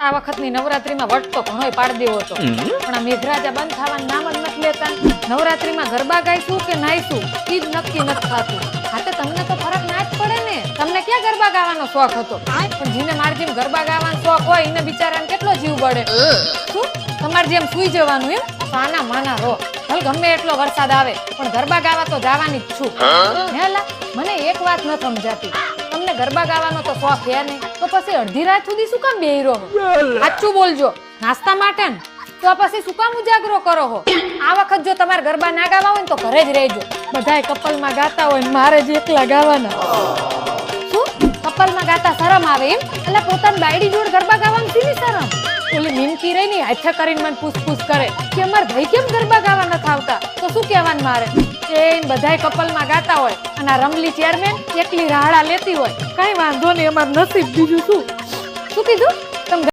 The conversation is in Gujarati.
આ વખતની નવરાત્રીમાં વટ તો ઘણોય પાડી દેવો હતો, પણ આ મેઘરાજા બંધ થવાનું નામ જ નથી લેતા. નવરાત્રીમાં ગરબા ગાઈશું કે નાઈશું ઈ જ નક્કી નથી થતું. હા તો તમને તો ફરક ના જ પડે ને. તમને ક્યાં ગરબા ગાવાનો શોખ હતો? પણ જેને મારી જેમ ગરબા ગાવાનો શોખ હોય એને બિચારાને કેટલો જીવ બળે. શું તમારે જેમ સુઈ જવાનું એમ? સાના માના રહો, ભલે ગમે એટલો વરસાદ આવે પણ ગરબા ગાવા તો જવાની જ છું. હેલા મને એક વાત ન સમજાતી, તમને ગરબા ગાવાનો તો શોખ હે નહીં તો પછી અડધી રાત સુધી શું કામ બેહી રહો? સાચું બોલજો. નાસ્તા માટે ને તો પછી શું કામ ઉજાગરો કરો હો? આ વખત જો તમારે ગરબા ના ગાવા હોય ને તો ઘરે જ રહેજો. બધાય કપલમાં ગાતા હોય ને મારે જ એકલા ગાવાના. શું કપલમાં ગાતા શરમ આવે એમ? એટલે પોતાની બાયડી જોડે ગરબા ગાવાનું શીની શરમ? ઓલી મિનકી રહી ને હાથે કરીને મને પૂછ કરે કે અમાર ભાઈ કેમ ગરબા ગાવા નથી આવતા, તો શું કહેવાનું મારે? એ બધાય કપલમાં ગાતા હોય અને આ રમલી ચેરમેન એકલી રાહડા લેતી હોય. કઈ વાંધો નહીં, અમાર નસીબ. બીજું શું? શું કીધું?